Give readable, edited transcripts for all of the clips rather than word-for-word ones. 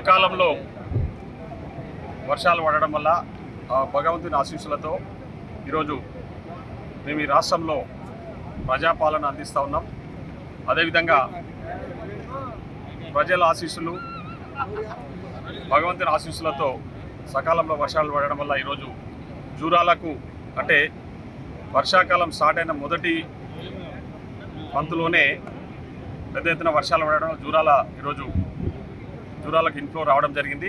సకాలంలో వర్షాలు పడడం వల్ల భగవంతుని ఆశీస్సులతో ఈరోజు మేము ఈ రాష్ట్రంలో ప్రజాపాలన అందిస్తూ ఉన్నాం. అదేవిధంగా ప్రజల ఆశీస్సులు భగవంతుని ఆశీస్సులతో సకాలంలో వర్షాలు పడడం వల్ల ఈరోజు జూరాలకు అంటే వర్షాకాలం స్టార్ట్ అయిన మొదటి మంత్లోనే పెద్ద ఎత్తున వర్షాలు పడడం ఈరోజు జూరాలకు ఇన్ఫ్లో రావడం జరిగింది.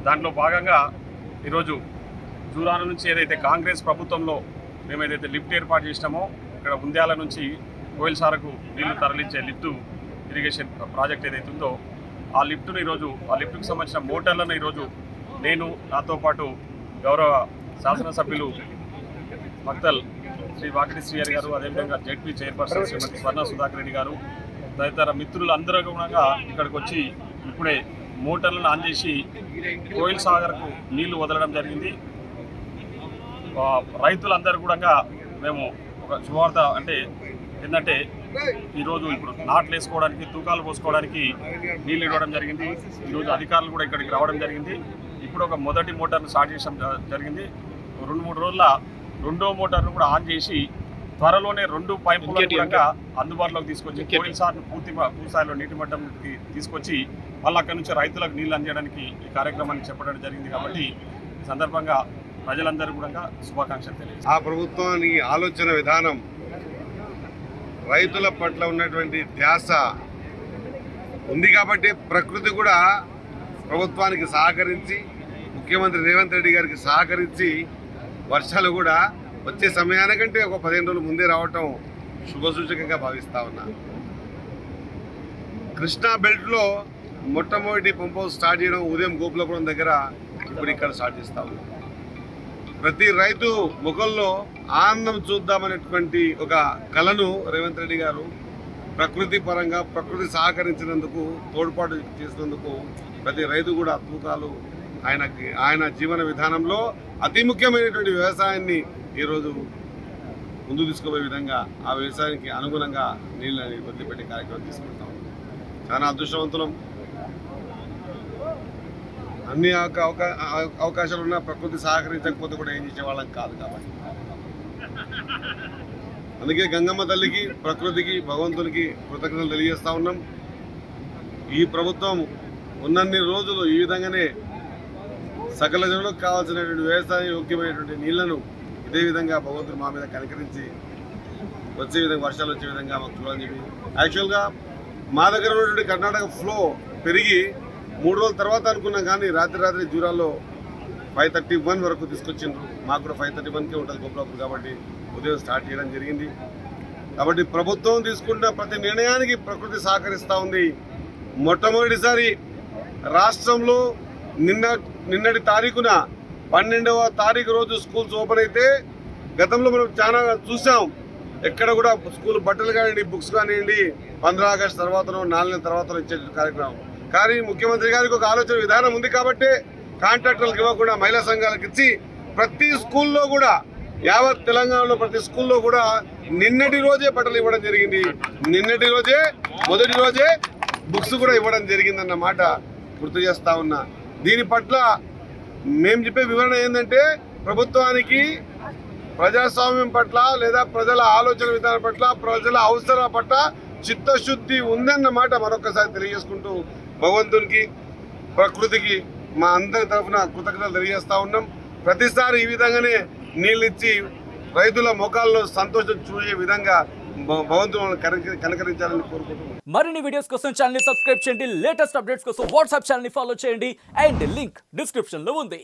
దాంట్లో భాగంగా ఈరోజు జూరాల నుంచి ఏదైతే కాంగ్రెస్ ప్రభుత్వంలో మేము ఏదైతే లిఫ్ట్ ఏర్పాటు చేసినామో ఇక్కడ ఉంద్యాల నుంచి కోయిల్సారకు నీళ్లు తరలించే లిఫ్ట్ ఇరిగేషన్ ప్రాజెక్ట్ ఏదైతే ఉందో ఆ లిఫ్ట్ను ఈరోజు ఆ లిఫ్ట్కి సంబంధించిన మోటార్లను ఈరోజు నేను నాతో పాటు గౌరవ శాసనసభ్యులు మక్తల్ శ్రీ వాకిటి శ్రీహరి గారు, అదేవిధంగా జెడ్పీ చైర్పర్సన్ శ్రీమతి స్వర్ణ సుధాకర్ రెడ్డి గారు తదితర మిత్రులందరూ కూడా ఇక్కడికి వచ్చి ఇప్పుడే మోటార్లను ఆన్ చేసి కోయిల్ సాగర్కు నీళ్లు వదలడం జరిగింది. రైతులందరూ కూడా మేము ఒక శుభవార్త అంటే ఏంటంటే ఈరోజు ఇప్పుడు నాట్లు వేసుకోవడానికి తూకాలు పోసుకోవడానికి నీళ్ళు ఇవ్వడం జరిగింది. ఈరోజు అధికారులు కూడా ఇక్కడికి రావడం జరిగింది. ఇప్పుడు ఒక మొదటి మోటార్ను స్టార్ట్ చేయడం జరిగింది. 2-3 రోజుల రెండో మోటార్ను కూడా ఆన్ చేసి త్వరలోనే 2 పైపులను కూడా అందుబాటులోకి తీసుకొచ్చి కోయిల్ సార్ను పూర్తి స్థాయిలో నీటి మట్టం తీసుకొచ్చి మళ్ళీ అక్కడి నుంచి రైతులకు నీళ్ళు అందించడానికి ఈ కార్యక్రమాన్ని చెప్పడం జరిగింది. కాబట్టి ఈ సందర్భంగా ప్రజలందరూ కూడా శుభాకాంక్షలు తెలియజేస్తారు. ఆ ప్రభుత్వానికి ఆలోచన విధానం, రైతుల పట్ల ఉన్నటువంటి ధ్యాస ఉంది కాబట్టి ప్రకృతి కూడా ప్రభుత్వానికి సహకరించి, ముఖ్యమంత్రి రేవంత్ రెడ్డి గారికి సహకరించి వర్షాలు కూడా వచ్చే సమయానికంటే ఒక 15 రోజులు ముందే రావటం శుభసూచకంగా భావిస్తా ఉన్నా. కృష్ణా బెల్ట్లో మొట్టమొదటి పంప్ హౌస్ స్టార్ట్ చేయడం ఉదయం గోపులపురం దగ్గర ఇప్పుడు ఇక్కడ స్టార్ట్ చేస్తా ఉన్నాం. ప్రతి రైతు ముఖంలో ఆనందం చూద్దామనేటువంటి ఒక కళను రేవంత్ రెడ్డి గారు ప్రకృతి పరంగా ప్రకృతి సహకరించినందుకు, తోడ్పాటు చేసినందుకు ప్రతి రైతు కూడా తూకాలు ఆయన జీవన విధానంలో అతి ముఖ్యమైనటువంటి వ్యవసాయాన్ని ఈరోజు ముందు తీసుకుపోయే విధంగా ఆ వ్యవసాయానికి అనుగుణంగా నీళ్ళని వదిలిపెట్టే కార్యక్రమం తీసుకుంటాం. చాలా అదృష్టవంతులం. అన్ని అవకాశాలు ఉన్నా ప్రకృతి సహకరించకపోతే కూడా ఏం చేసేవాళ్ళం కాదు. కాబట్టి అందుకే గంగమ్మ తల్లికి, ప్రకృతికి, భగవంతునికి కృతజ్ఞతలు తెలియజేస్తా ఉన్నాం. ఈ ప్రభుత్వం ఉన్నన్ని రోజులు ఈ విధంగానే సకల జనులకు కావాల్సినటువంటి వ్యవసాయ యోగ్యమైనటువంటి నీళ్లను ఇదే విధంగా భగవంతుడు మా మీద కనికరించి వచ్చే విధంగా వర్షాలు వచ్చే విధంగా మాకు చూడాలని చెప్పి యాక్చువల్గా మా దగ్గర ఉన్నటువంటి కర్ణాటక ఫ్లో పెరిగి 3 రోజుల తర్వాత అనుకున్నాం, కానీ రాత్రి జూరాల్లో 531 వరకు తీసుకొచ్చిండ్రు. మాకు కూడా 531కే ఉంటుంది గోపులాపూర్, కాబట్టి ఉదయం స్టార్ట్ చేయడం జరిగింది. కాబట్టి ప్రభుత్వం తీసుకున్న ప్రతి నిర్ణయానికి ప్రకృతి సహకరిస్తూ ఉంది. మొట్టమొదటిసారి రాష్ట్రంలో నిన్నటి తారీఖున 12వ తారీఖు రోజు స్కూల్స్ ఓపెన్ అయితే గతంలో మనం చాలా చూసాం. ఎక్కడ కూడా స్కూల్ బట్టలు కానివ్వండి, బుక్స్ కానివ్వండి 15 ఆగస్టు తర్వాతనో 4 నెలల తర్వాత ఇచ్చే కార్యక్రమం. కానీ ముఖ్యమంత్రి గారికి ఒక ఆలోచన విధానం ఉంది కాబట్టి కాంట్రాక్టర్లకు ఇవ్వకుండా మహిళా సంఘాలకు ఇచ్చి ప్రతి స్కూల్లో కూడా యావత్ తెలంగాణలో ప్రతి స్కూల్లో కూడా నిన్నటి రోజే బట్టలు ఇవ్వడం జరిగింది. నిన్నటి రోజే మొదటి రోజే బుక్స్ కూడా ఇవ్వడం జరిగిందన్నమాట గుర్తు చేస్తా ఉన్నా. దీని పట్ల మేము చెప్పే వివరణ ఏంటంటే ప్రభుత్వానికి ప్రజాస్వామ్యం పట్ల లేదా ప్రజల ఆలోచన విధానం పట్ల ప్రజల అవసరాల పట్ల చిత్తశుద్ధి ఉందన్నమాట మరొకసారి తెలియజేసుకుంటూ భగవంతునికి, ప్రకృతికి మా అందరి తరఫున కృతజ్ఞతలు తెలియజేస్తా ఉన్నాం. ప్రతిసారి ఈ విధంగానే నీళ్ళు ఇచ్చి రైతుల ముఖాల్లో సంతోషం చూసే విధంగా భగవంతుని కనకరించాలని కోరుకుంటున్నాం. మరిన్ని వీడియోస్ కోసం ఛానల్ ని సబ్స్క్రైబ్ చేయండి. లేటెస్ట్ అప్డేట్స్ కోసం వాట్సాప్ ఛానల్ ని ఫాలో చేయండి. అండ్ లింక్ డిస్క్రిప్షన్ లో ఉంది.